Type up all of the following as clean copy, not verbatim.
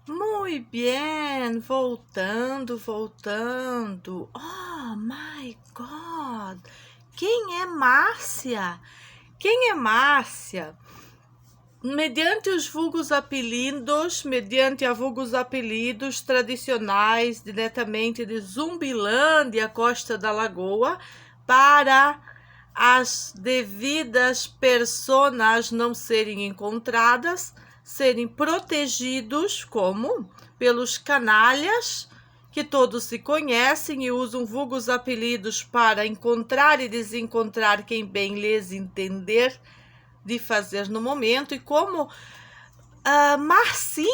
Muito bem, voltando. Oh my God! Quem é Márcia? Quem é Márcia? Mediante vulgos apelidos tradicionais, diretamente de Zumbilândia, Costa da Lagoa, para as devidas personas não serem encontradas, serem protegidos como pelos canalhas que todos se conhecem e usam vulgos apelidos para encontrar e desencontrar quem bem lhes entender de fazer no momento. E como Márcia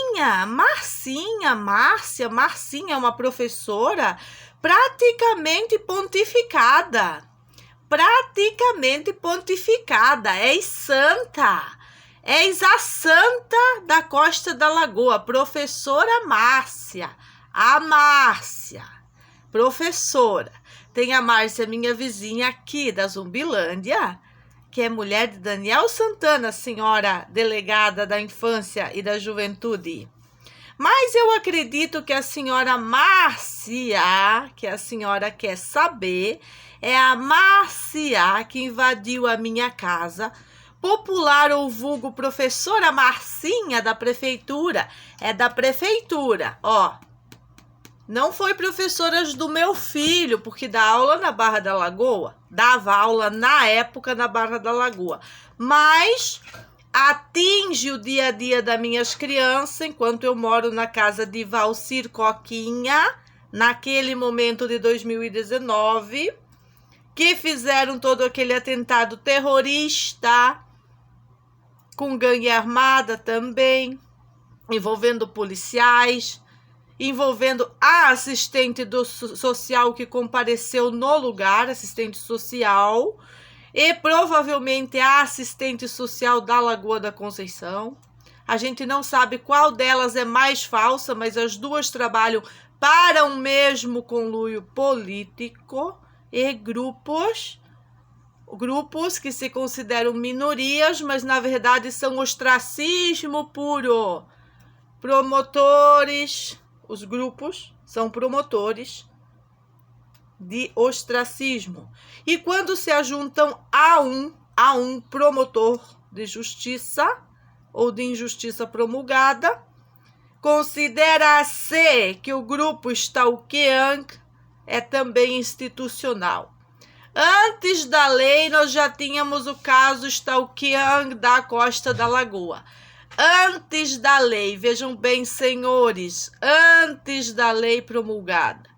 é uma professora praticamente pontificada, és a santa da Costa da Lagoa, professora Márcia, a Márcia, professora. Tem a Márcia, minha vizinha aqui da Zumbilândia, que é mulher de Daniel Santana, senhora delegada da infância e da juventude. Mas eu acredito que a senhora Márcia, que a senhora quer saber, é a Márcia que invadiu a minha casa, popular ou vulgo professora Marcinha da prefeitura. É da prefeitura, ó. Não foi professora do meu filho, porque dá aula na Barra da Lagoa. Dava aula na época na Barra da Lagoa. Mas atinge o dia a dia das minhas crianças, enquanto eu moro na casa de Valcir Coquinha, naquele momento de 2019, que fizeram todo aquele atentado terrorista, com gangue armada também, envolvendo policiais, envolvendo a assistente social que compareceu no lugar, assistente social, e provavelmente a assistente social da Lagoa da Conceição. A gente não sabe qual delas é mais falsa, mas as duas trabalham para um mesmo conluio político e grupos que se consideram minorias, mas na verdade são ostracismo puro. Promotores, os grupos são promotores de ostracismo. E quando se ajuntam a um promotor de justiça ou de injustiça promulgada, considera-se que o grupo stalkeando é também institucional. Antes da lei, nós já tínhamos o caso stalkeando da Costa da Lagoa. Antes da lei, vejam bem, senhores, antes da lei promulgada.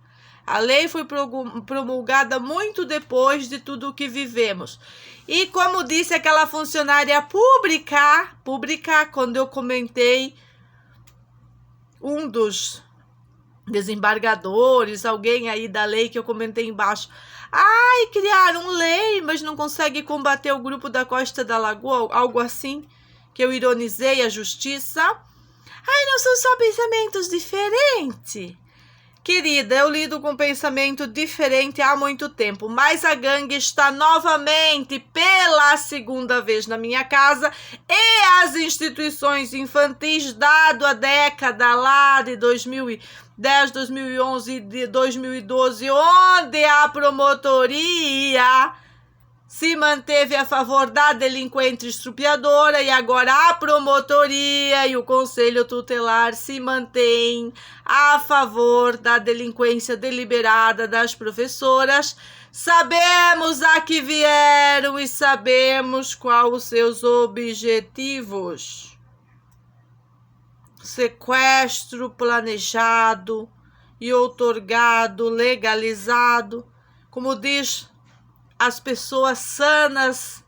A lei foi promulgada muito depois de tudo o que vivemos. E como disse aquela funcionária pública, quando eu comentei, um dos desembargadores, alguém aí da lei que eu comentei embaixo, ai, criaram lei, mas não consegue combater o grupo da Costa da Lagoa, algo assim, que eu ironizei a justiça. Ai, não são só pensamentos diferentes. Querida, eu lido com pensamento diferente há muito tempo, mas a gangue está novamente pela segunda vez na minha casa e as instituições infantis, dado a década lá de 2010, 2011 e de 2012, onde a promotoria se manteve a favor da delinquente estrupiadora e agora a promotoria e o conselho tutelar se mantêm a favor da delinquência deliberada das professoras. Sabemos a que vieram e sabemos quais os seus objetivos. Sequestro planejado e outorgado, legalizado, como diz as pessoas sanas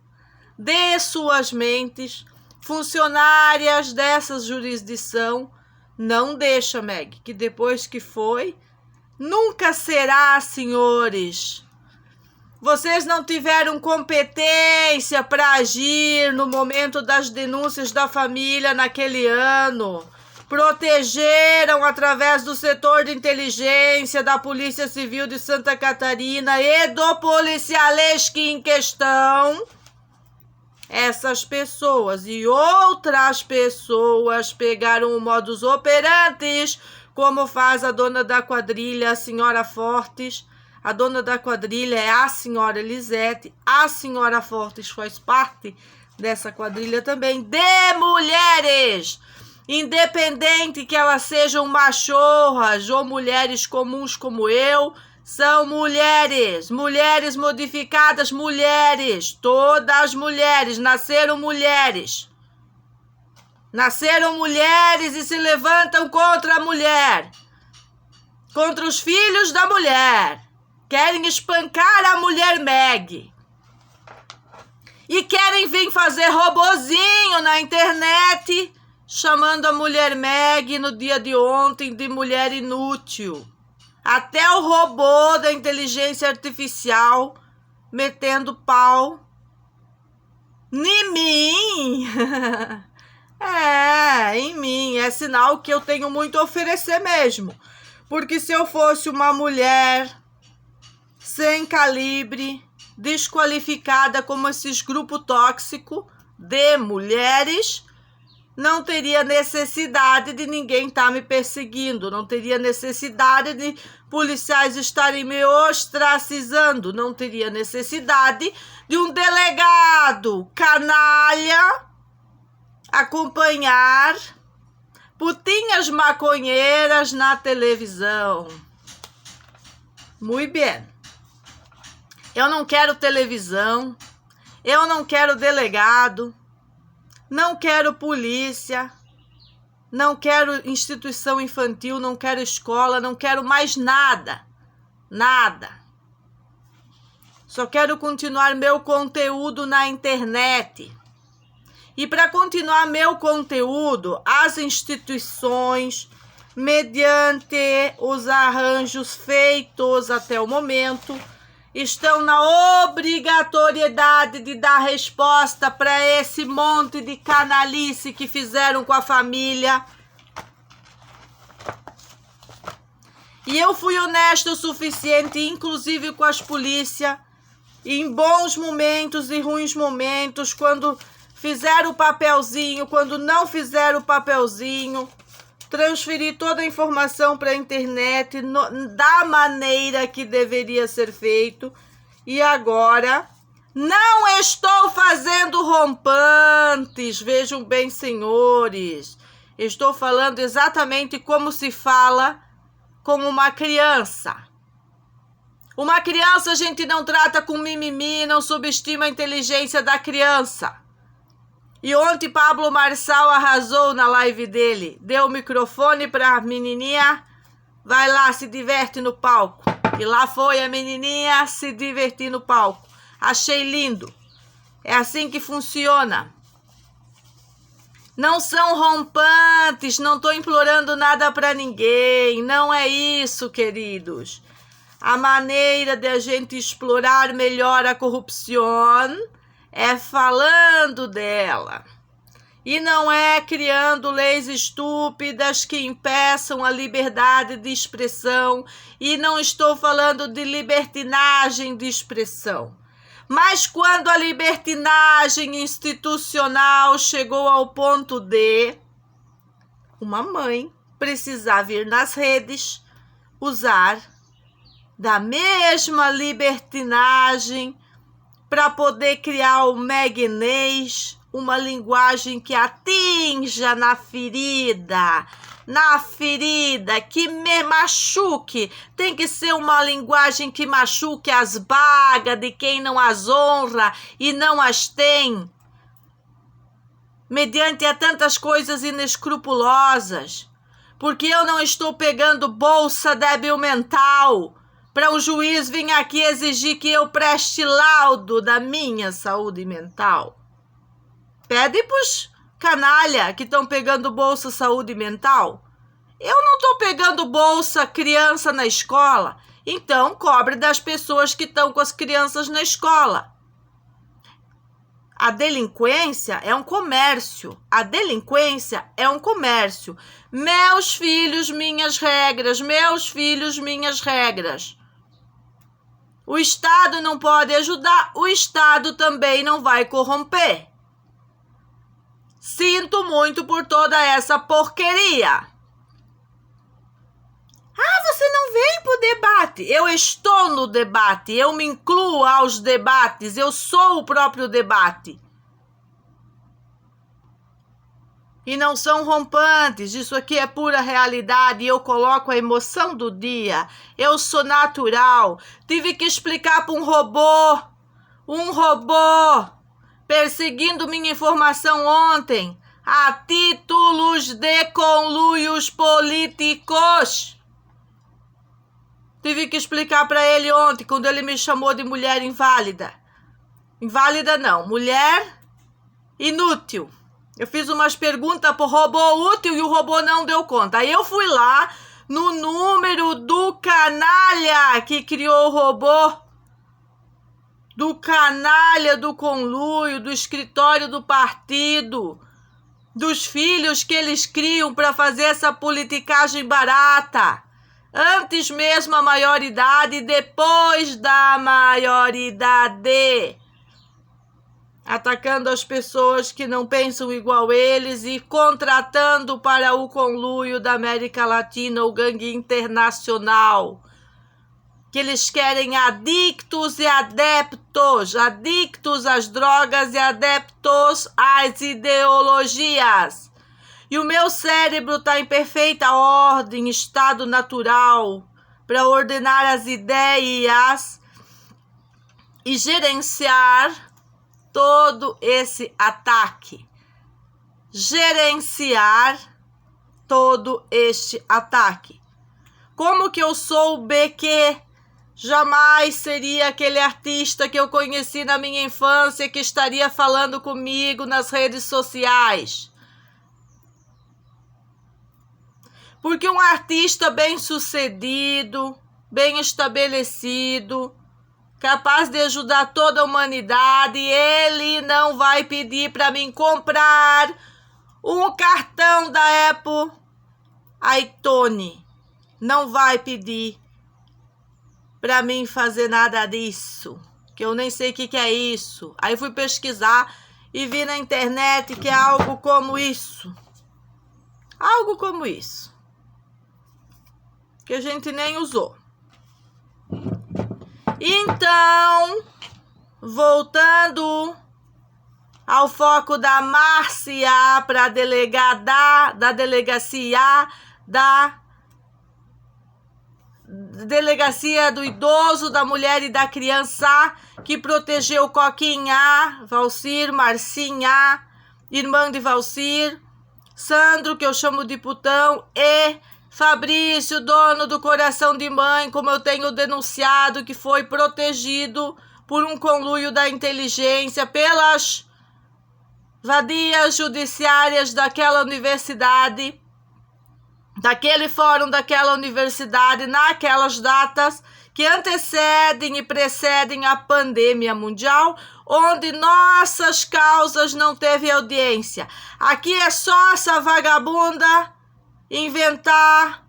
de suas mentes, funcionárias dessa jurisdição, não deixa, Meg, que depois que foi, nunca será, senhores. Vocês não tiveram competência para agir no momento das denúncias da família naquele ano. Protegeram através do setor de inteligência da Polícia Civil de Santa Catarina e do policialesque em questão essas pessoas e outras pessoas pegaram o modus operandi, como faz a dona da quadrilha, a senhora Fortes. A dona da quadrilha é a senhora Elisete, a senhora Fortes faz parte dessa quadrilha também, de mulheres, independente que elas sejam machorras ou mulheres comuns como eu, são mulheres, mulheres modificadas, mulheres, todas mulheres, nasceram mulheres e se levantam contra a mulher, contra os filhos da mulher, querem espancar a mulher Meg e querem vir fazer robozinho na internet, chamando a mulher Meg no dia de ontem de mulher inútil. Até o robô da inteligência artificial metendo pau em mim. Em mim. É sinal que eu tenho muito a oferecer mesmo. Porque se eu fosse uma mulher sem calibre, desqualificada como esses grupos tóxicos de mulheres, não teria necessidade de ninguém estar me perseguindo, não teria necessidade de policiais estarem me ostracizando, não teria necessidade de um delegado canalha acompanhar putinhas maconheiras na televisão. Muito bem. Eu não quero televisão, eu não quero delegado, não quero polícia, não quero instituição infantil, não quero escola, não quero mais nada. Nada. Só quero continuar meu conteúdo na internet. E para continuar meu conteúdo, as instituições, mediante os arranjos feitos até o momento, estão na obrigatoriedade de dar resposta para esse monte de canalice que fizeram com a família. E eu fui honesta o suficiente, inclusive com as polícias, em bons momentos e ruins momentos, quando fizeram o papelzinho, quando não fizeram o papelzinho, transferir toda a informação para a internet da maneira que deveria ser feito. E agora, não estou fazendo rompantes, vejam bem, senhores. Estou falando exatamente como se fala com uma criança. Uma criança a gente não trata com mimimi, não subestima a inteligência da criança. E ontem Pablo Marçal arrasou na live dele. Deu o microfone para a menininha. Vai lá, se diverte no palco. E lá foi a menininha se divertir no palco. Achei lindo. É assim que funciona. Não são rompantes, não estou implorando nada para ninguém. Não é isso, queridos. A maneira de a gente explorar melhor a corrupção é falando dela. E não é criando leis estúpidas que impeçam a liberdade de expressão. E não estou falando de libertinagem de expressão. Mas quando a libertinagem institucional chegou ao ponto de uma mãe precisar vir nas redes usar da mesma libertinagem para poder criar o meguinês, uma linguagem que atinja na ferida, que me machuque. Tem que ser uma linguagem que machuque as bagas de quem não as honra e não as tem, mediante a tantas coisas inescrupulosas. Porque eu não estou pegando bolsa débil mental para um juiz vir aqui exigir que eu preste laudo da minha saúde mental. Pede pros canalha que estão pegando bolsa saúde mental. Eu não estou pegando bolsa criança na escola, então cobre das pessoas que estão com as crianças na escola. A delinquência é um comércio. A delinquência é um comércio. Meus filhos, minhas regras. Meus filhos, minhas regras. O Estado não pode ajudar, o Estado também não vai corromper. Sinto muito por toda essa porqueria. Ah, você não vem pro debate. Eu estou no debate, eu me incluo aos debates, eu sou o próprio debate. E não são rompantes, isso aqui é pura realidade, eu coloco a emoção do dia, eu sou natural. Tive que explicar para um robô perseguindo minha informação ontem, a títulos de conluios políticos. Tive que explicar para ele ontem, quando ele me chamou de mulher inválida. Inválida não, mulher inútil. Eu fiz umas perguntas pro robô útil e o robô não deu conta. Aí eu fui lá no número do canalha que criou o robô, do canalha do conluio, do escritório do partido, dos filhos que eles criam para fazer essa politicagem barata. Antes mesmo a maioridade e depois da maioridade. Atacando as pessoas que não pensam igual eles e contratando para o conluio da América Latina o gangue internacional. Que eles querem adictos e adeptos, adictos às drogas e adeptos às ideologias. E o meu cérebro está em perfeita ordem, estado natural, para ordenar as ideias e gerenciar todo esse ataque. Gerenciar todo este ataque. Como que eu soube que jamais seria aquele artista que eu conheci na minha infância que estaria falando comigo nas redes sociais? Porque um artista bem-sucedido, bem estabelecido, capaz de ajudar toda a humanidade, ele não vai pedir para mim comprar um cartão da Apple iTunes. Não vai pedir para mim fazer nada disso, que eu nem sei o que é isso. Aí fui pesquisar e vi na internet que é algo como isso. Algo como isso. Que a gente nem usou. Então, voltando ao foco da Márcia para delegada da delegacia do idoso, da mulher e da criança, que protegeu Coquinha, Valcir, Marcinha, irmã de Valcir, Sandro, que eu chamo de putão, e Fabrício, dono do coração de mãe, como eu tenho denunciado, que foi protegido por um conluio da inteligência, pelas vadias judiciárias daquela universidade, daquele fórum daquela universidade, naquelas datas que antecedem e precedem a pandemia mundial, onde nossas causas não teve audiência. Aqui é só essa vagabunda inventar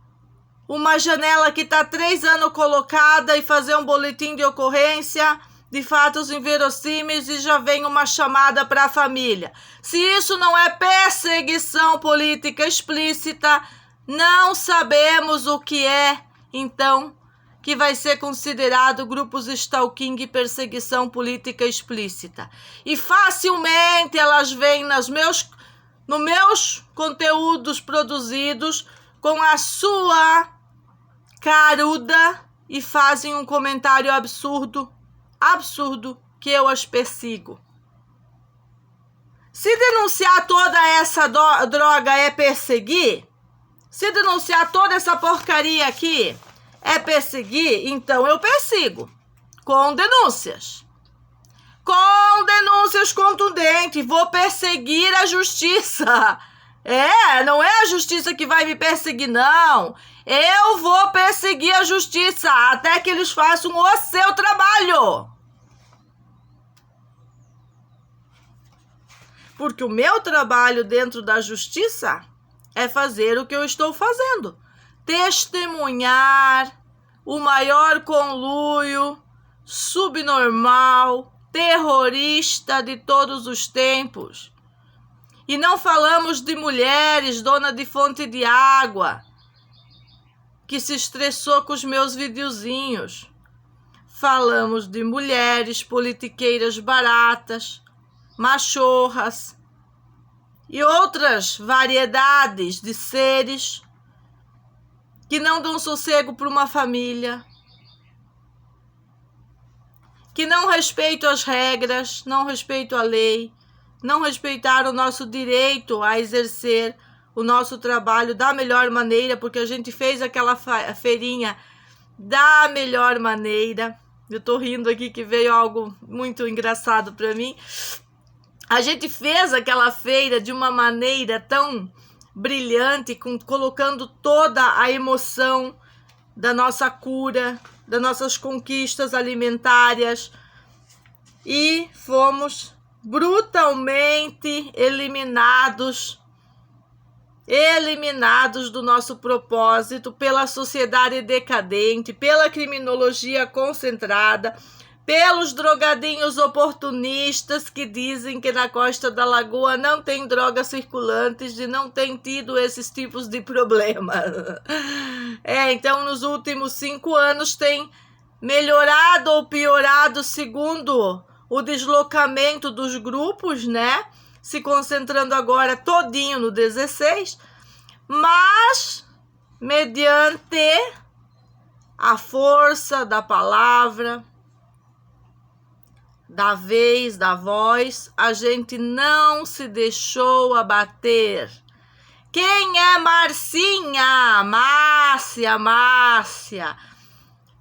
uma janela que está 3 anos colocada e fazer um boletim de ocorrência de fatos inverossímeis e já vem uma chamada para a família. Se isso não é perseguição política explícita, não sabemos o que é, então, que vai ser considerado grupos stalking e perseguição política explícita. E facilmente elas vêm nos meus conteúdos produzidos com a sua caruda e fazem um comentário absurdo que eu as persigo. Se denunciar toda essa droga é perseguir, se denunciar toda essa porcaria aqui é perseguir, então eu persigo com denúncias. Com denúncias contundentes, vou perseguir a justiça. Não é a justiça que vai me perseguir, não. Eu vou perseguir a justiça até que eles façam o seu trabalho. Porque o meu trabalho dentro da justiça é fazer o que eu estou fazendo. Testemunhar o maior conluio subnormal, terrorista de todos os tempos. E não falamos de mulheres, dona de fonte de água, que se estressou com os meus videozinhos. Falamos de mulheres politiqueiras baratas, machorras e outras variedades de seres que não dão sossego para uma família, que não respeitam as regras, não respeitam a lei, não respeitaram o nosso direito a exercer o nosso trabalho da melhor maneira, porque a gente fez aquela feirinha da melhor maneira. Eu tô rindo aqui que veio algo muito engraçado para mim. A gente fez aquela feira de uma maneira tão brilhante, colocando toda a emoção da nossa cura, das nossas conquistas alimentares, e fomos brutalmente eliminados do nosso propósito pela sociedade decadente, pela criminologia concentrada, pelos drogadinhos oportunistas que dizem que na Costa da Lagoa não tem drogas circulantes e não tem tido esses tipos de problemas. Então nos últimos 5 anos tem melhorado ou piorado segundo o deslocamento dos grupos, né? Se concentrando agora todinho no 16, mas mediante a força da palavra, da vez, da voz, a gente não se deixou abater. Quem é Marcinha?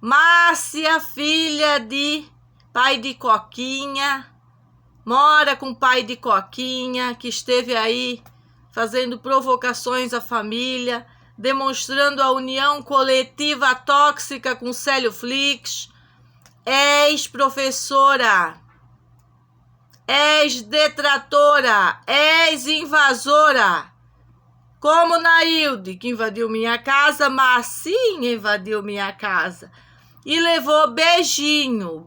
Márcia, filha de pai de Coquinha, mora com o pai de Coquinha, que esteve aí fazendo provocações à família, demonstrando a união coletiva tóxica com Célio Flix, ex-professora, ex-detratora, ex-invasora, como Nailde, que invadiu minha casa, Marcinha invadiu minha casa e levou beijinho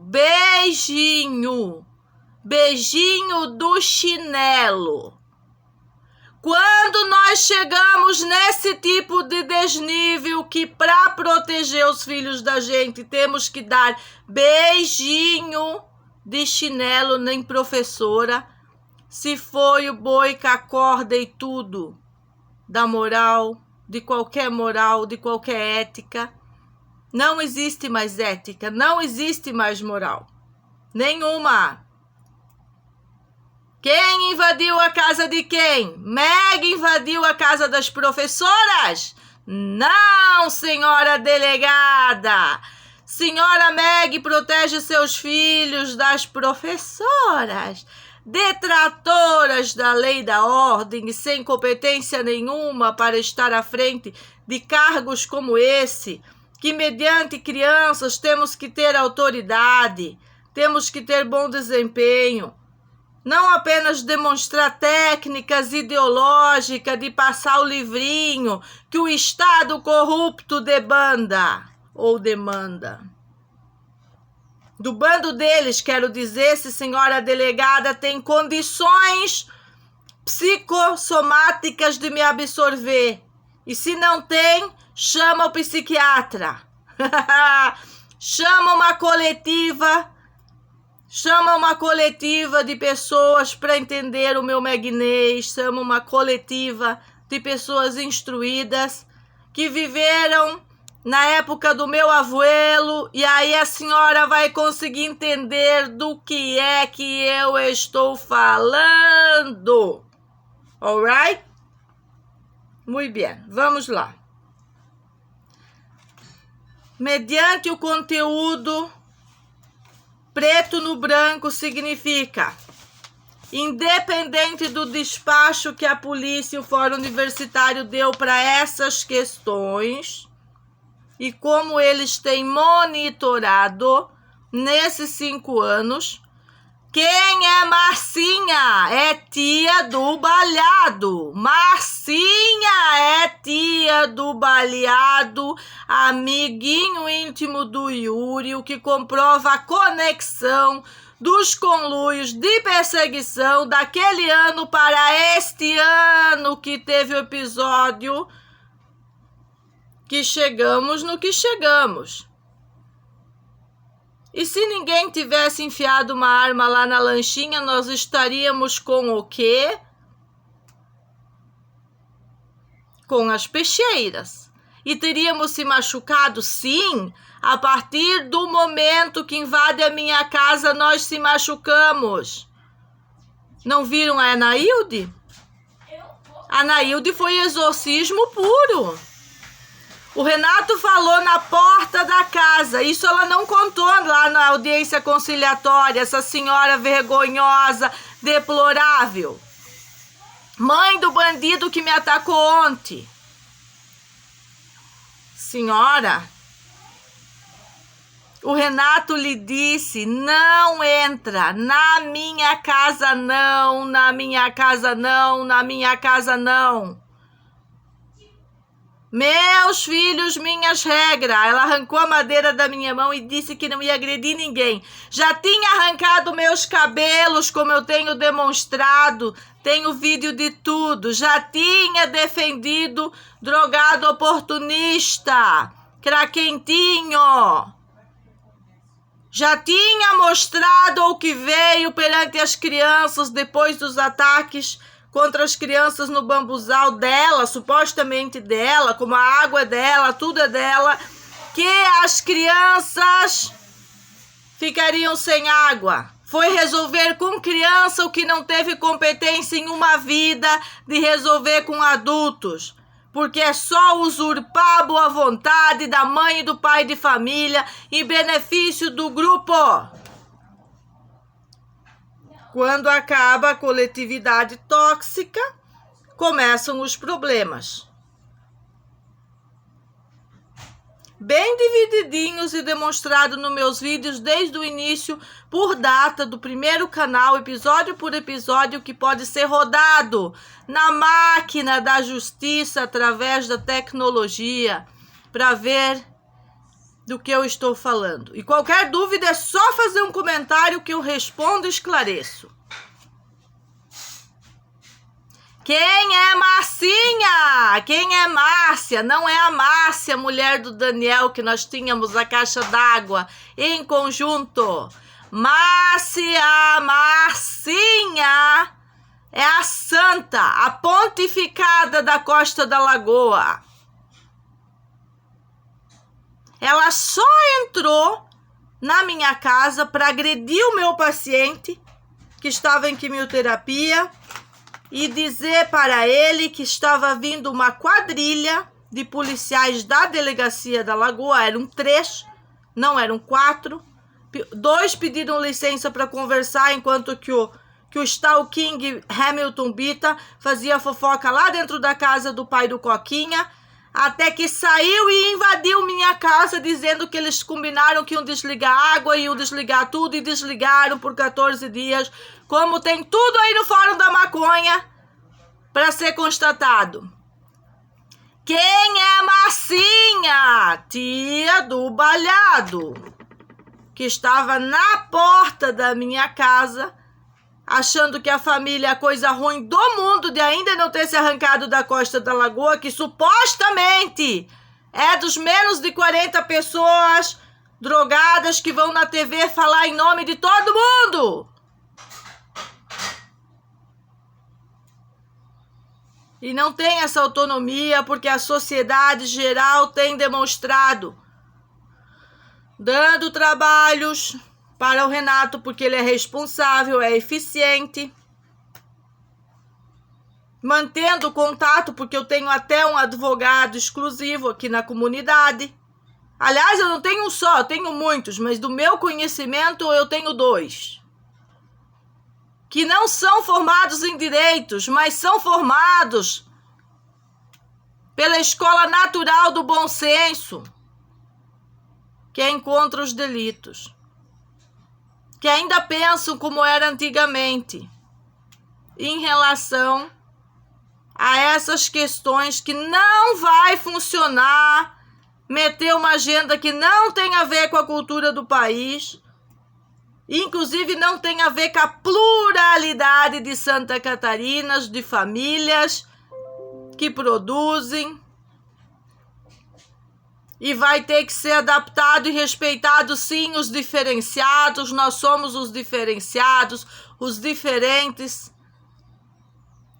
do chinelo. Quando nós chegamos nesse tipo de desnível que para proteger os filhos da gente temos que dar beijinho de chinelo nem professora, se foi o boi com a corda e tudo da moral, de qualquer ética, não existe mais ética, não existe mais moral nenhuma. Quem invadiu a casa de quem? Meg invadiu a casa das professoras? Não, senhora delegada. Senhora Meg protege seus filhos das professoras, detratoras da lei e da ordem e sem competência nenhuma para estar à frente de cargos como esse, que mediante crianças temos que ter autoridade, temos que ter bom desempenho. Não apenas demonstrar técnicas ideológicas de passar o livrinho que o Estado corrupto demanda. Do bando deles, quero dizer, se senhora delegada tem condições psicossomáticas de me absorver. E se não tem, chama o psiquiatra. Chama uma coletiva de pessoas para entender o meu meguinês, chama uma coletiva de pessoas instruídas que viveram na época do meu abuelo, e aí a senhora vai conseguir entender do que é que eu estou falando. Alright? Muito bem, vamos lá. Mediante o conteúdo, preto no branco significa, independente do despacho que a polícia e o Fórum Universitário deu para essas questões e como eles têm monitorado nesses 5 anos, quem é Marcinha? É tia do Baleado. Marcinha é tia do Baleado, amiguinho íntimo do Yuri, o que comprova a conexão dos conluios de perseguição daquele ano para este ano que teve o episódio que chegamos no que chegamos. E se ninguém tivesse enfiado uma arma lá na lanchinha, nós estaríamos com o quê? Com as peixeiras. E teríamos se machucado, sim. A partir do momento que invade a minha casa, nós se machucamos. Não viram a Anaílde? A Anaílde foi exorcismo puro. O Renato falou na porta da casa. Isso ela não contou lá na audiência conciliatória. Essa senhora vergonhosa, deplorável. Mãe do bandido que me atacou ontem. Senhora, o Renato lhe disse, não entra, na minha casa não, na minha casa não, na minha casa não. Meus filhos, minhas regras. Ela arrancou a madeira da minha mão e disse que não ia agredir ninguém. Já tinha arrancado meus cabelos, como eu tenho demonstrado. Tenho vídeo de tudo. Já tinha defendido drogado oportunista, craquentinho. Já tinha mostrado o que veio perante as crianças depois dos ataques contra as crianças no bambuzal dela, supostamente dela, como a água é dela, tudo é dela, que as crianças ficariam sem água. Foi resolver com criança o que não teve competência em uma vida de resolver com adultos, porque é só usurpar a boa vontade da mãe e do pai de família em benefício do grupo. Quando acaba a coletividade tóxica, começam os problemas. Bem divididinhos e demonstrado nos meus vídeos desde o início, por data do primeiro canal, episódio por episódio, que pode ser rodado na máquina da justiça através da tecnologia, para ver do que eu estou falando. E qualquer dúvida é só fazer um comentário que eu respondo e esclareço. Quem é Marcinha? Quem é Márcia? Não é a Márcia, mulher do Daniel, que nós tínhamos a caixa d'água em conjunto. Márcia, Marcinha, é a santa, a pontificada da Costa da Lagoa. Ela só entrou na minha casa para agredir o meu paciente, que estava em quimioterapia, e dizer para ele que estava vindo uma quadrilha de policiais da delegacia da Lagoa. Eram 3, não eram 4. 2 pediram licença para conversar, enquanto que o Stalking Hamilton Bita fazia fofoca lá dentro da casa do pai do Coquinha, até que saiu e invadiu minha casa, dizendo que eles combinaram que iam desligar a água, iam desligar tudo, e desligaram por 14 dias, como tem tudo aí no Fórum da Maconha para ser constatado. Quem é Marcinha? Tia do Balhado, que estava na porta da minha casa, achando que a família é a coisa ruim do mundo de ainda não ter se arrancado da Costa da Lagoa, que supostamente é dos menos de 40 pessoas drogadas que vão na TV falar em nome de todo mundo. E não tem essa autonomia porque a sociedade geral tem demonstrado, dando trabalhos para o Renato, porque ele é responsável, é eficiente, mantendo contato, porque eu tenho até um advogado exclusivo aqui na comunidade. Aliás, eu não tenho um só, eu tenho muitos, mas do meu conhecimento eu tenho 2. Que não são formados em direitos, mas são formados pela Escola Natural do Bom Senso, que é contra os delitos, que ainda pensam como era antigamente, em relação a essas questões que não vai funcionar, meter uma agenda que não tem a ver com a cultura do país, Inclusive, não tem a ver com a pluralidade de Santa Catarina, de famílias que produzem. E vai ter que ser adaptado e respeitado, sim, os diferenciados. Nós somos os diferenciados, os diferentes.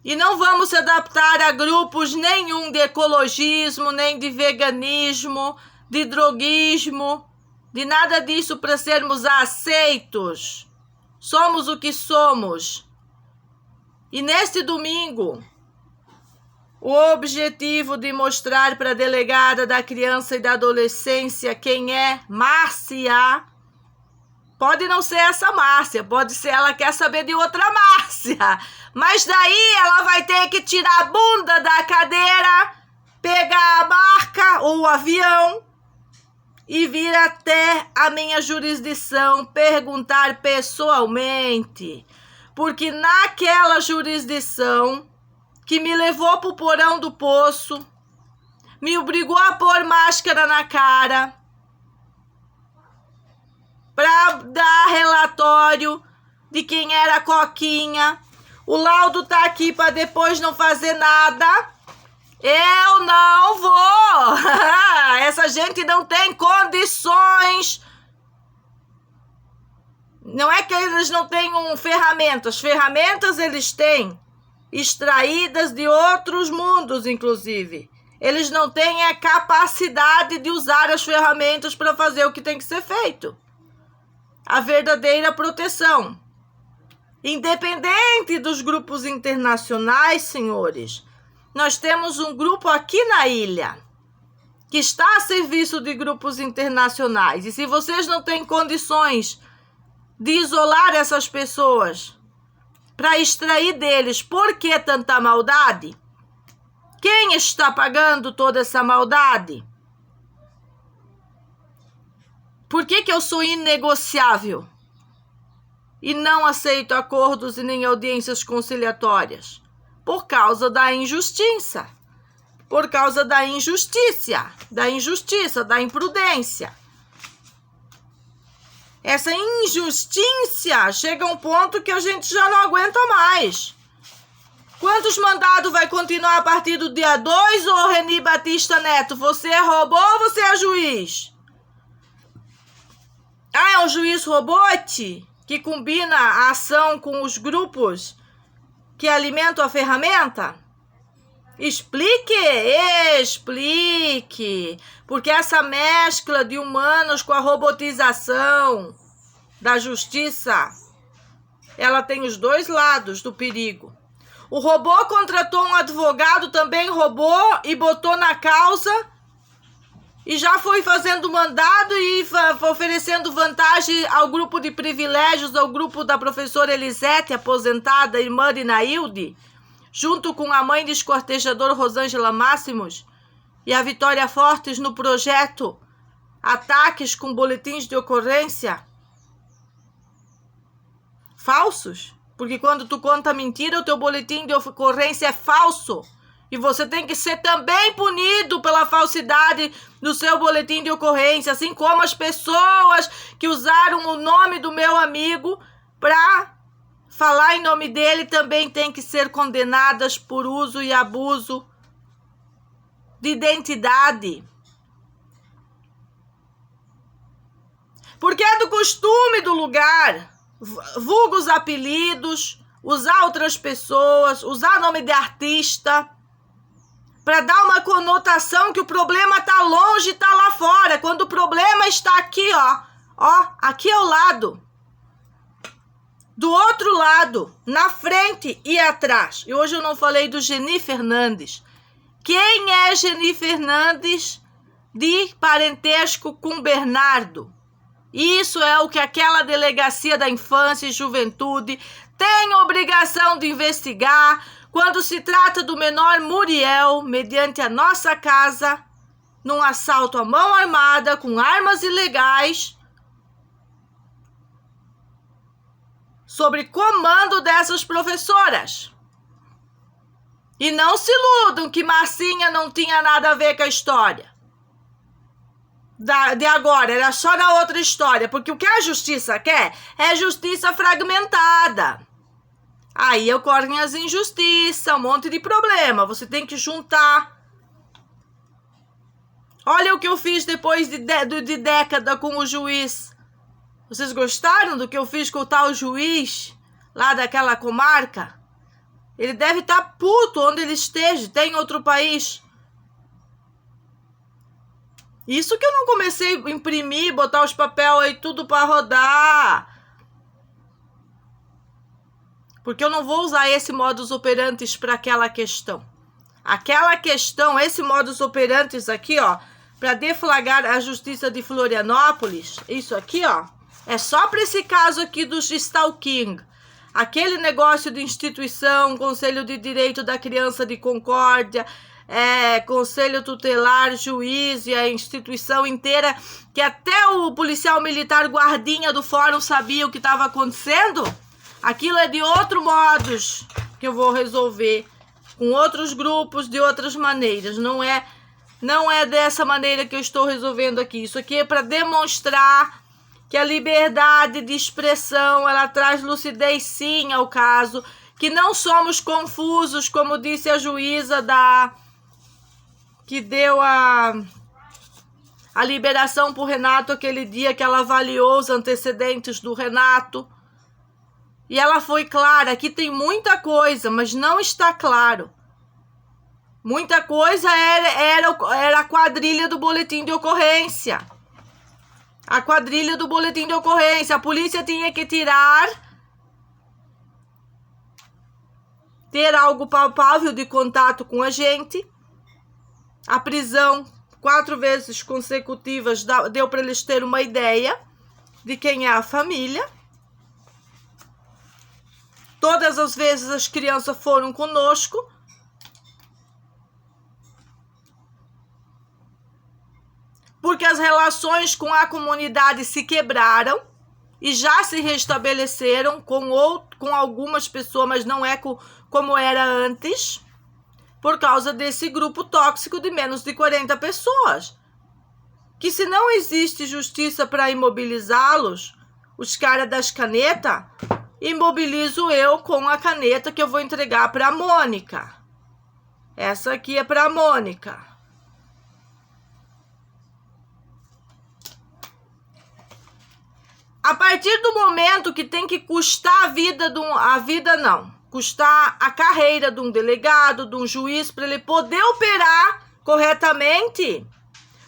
E não vamos se adaptar a grupos nenhum de ecologismo, nem de veganismo, de droguismo, de nada disso para sermos aceitos. Somos o que somos. E neste domingo, o objetivo de mostrar para a delegada da criança e da adolescência quem é Márcia, pode não ser essa Márcia, pode ser ela quer saber de outra Márcia, mas daí ela vai ter que tirar a bunda da cadeira, pegar a barca ou o avião e vir até a minha jurisdição perguntar pessoalmente, porque naquela jurisdição que me levou para o porão do poço, me obrigou a pôr máscara na cara, para dar relatório de quem era a Coquinha. O laudo tá aqui para depois não fazer nada. Eu não vou. Essa gente não tem condições. Não é que eles não tenham ferramentas. Ferramentas eles têm, extraídas de outros mundos, inclusive. Eles não têm a capacidade de usar as ferramentas para fazer o que tem que ser feito. A verdadeira proteção. Independente dos grupos internacionais, senhores, nós temos um grupo aqui na ilha que está a serviço de grupos internacionais. E se vocês não têm condições de isolar essas pessoas para extrair deles por que tanta maldade, quem está pagando toda essa maldade? Por que eu sou inegociável e não aceito acordos e nem audiências conciliatórias? Por causa da injustiça, por causa da injustiça, da imprudência. Essa injustiça chega a um ponto que a gente já não aguenta mais. Quantos mandados vai continuar a partir do dia 2, ô Reni Batista Neto? Você é robô ou você é juiz? Ah, é um juiz robote que combina a ação com os grupos que alimentam a ferramenta? Explique! Porque essa mescla de humanos com a robotização da justiça, ela tem os dois lados do perigo. O robô contratou um advogado também robô e botou na causa e já foi fazendo mandado e oferecendo vantagem ao grupo de privilégios, ao grupo da professora Elisete, aposentada, irmã de Nailde, junto com a mãe de escortejador Rosângela Máximos e a Vitória Fortes no projeto Ataques com Boletins de Ocorrência falsos. Porque quando tu conta mentira, o teu boletim de ocorrência é falso. E você tem que ser também punido pela falsidade do seu boletim de ocorrência, assim como as pessoas que usaram o nome do meu amigo para falar em nome dele também têm que ser condenadas por uso e abuso de identidade. Porque é do costume do lugar, vulgos apelidos, usar outras pessoas, usar nome de artista, para dar uma conotação que o problema está longe e está lá fora, quando o problema está aqui, ó, aqui ao lado, do outro lado, na frente e atrás. E hoje eu não falei do Geni Fernandes. Quem é Geni Fernandes de parentesco com Bernardo? Isso é o que aquela delegacia da infância e juventude tem obrigação de investigar quando se trata do menor Muriel, mediante a nossa casa, num assalto à mão armada com armas ilegais, sob comando dessas professoras. E não se iludam que Marcinha não tinha nada a ver com a história. de agora, era só na outra história, porque o que a justiça quer é justiça fragmentada. Aí ocorrem as injustiças, um monte de problema, você tem que juntar. Olha o que eu fiz depois de década com o juiz. Vocês gostaram do que eu fiz com o tal juiz lá daquela comarca? Ele deve estar puto onde ele esteja, tem outro país. Isso que eu não comecei a imprimir, botar os papéis aí tudo para rodar. Porque eu não vou usar esse modus operandi para aquela questão. Aquela questão, esse modus operandi aqui, ó, para deflagrar a justiça de Florianópolis, isso aqui, ó, é só para esse caso aqui dos stalking. Aquele negócio de instituição, Conselho de Direito da Criança de Concórdia, Conselho Tutelar, juiz e a instituição inteira, que até o policial militar guardinha do fórum sabia o que estava acontecendo. Aquilo é de outro modus que eu vou resolver, com outros grupos, de outras maneiras. Não é dessa maneira que eu estou resolvendo aqui. Isso aqui é para demonstrar que a liberdade de expressão, ela traz lucidez sim ao caso, que não somos confusos, como disse a juíza que deu a liberação para o Renato aquele dia, que ela avaliou os antecedentes do Renato. E ela foi clara, aqui tem muita coisa, mas não está claro. Muita coisa era a quadrilha do boletim de ocorrência. A quadrilha do boletim de ocorrência. A polícia tinha que ter algo palpável de contato com a gente. A prisão, 4 vezes consecutivas, deu para eles terem uma ideia de quem é a família. Todas as vezes as crianças foram conosco. Porque as relações com a comunidade se quebraram e já se restabeleceram com algumas pessoas, mas não é como era antes, por causa desse grupo tóxico de menos de 40 pessoas. Que se não existe justiça para imobilizá-los, os caras das canetas, imobilizo eu com a caneta que eu vou entregar para a Mônica. Essa aqui é para a Mônica. A partir do momento que tem que custar custar a carreira de um delegado, de um juiz, para ele poder operar corretamente,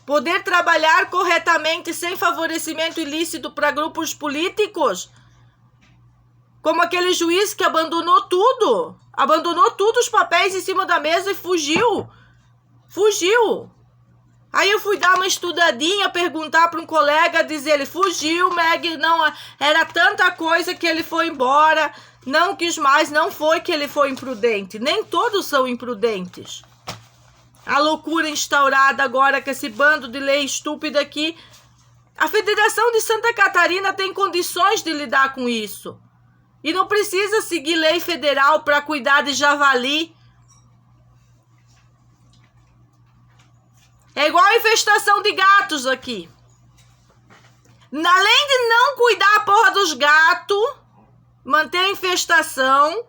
poder trabalhar corretamente sem favorecimento ilícito para grupos políticos, como aquele juiz que abandonou tudo os papéis em cima da mesa e fugiu. Aí eu fui dar uma estudadinha, perguntar para um colega, dizer, ele fugiu, Meg, não, era tanta coisa que ele foi embora, não quis mais, não foi que ele foi imprudente, nem todos são imprudentes. A loucura instaurada agora com esse bando de lei estúpida aqui, a Federação de Santa Catarina tem condições de lidar com isso. E não precisa seguir lei federal para cuidar de javali. É igual a infestação de gatos aqui. Além de não cuidar a porra dos gatos, manter a infestação,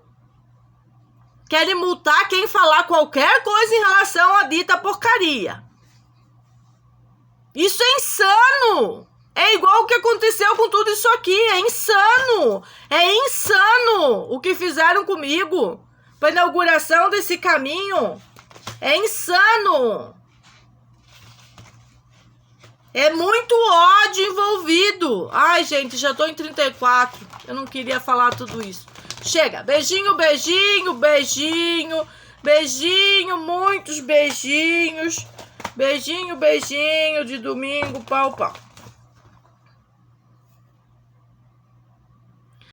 querem multar quem falar qualquer coisa em relação à dita porcaria. Isso é insano! É igual o que aconteceu com tudo isso aqui. É insano! É insano o que fizeram comigo para a inauguração desse caminho. É insano! É muito ódio envolvido. Ai, gente, já tô em 34. Eu não queria falar tudo isso. Chega. Beijinho, beijinho, beijinho. Beijinho, muitos beijinhos. Beijinho, beijinho de domingo, pau, pau.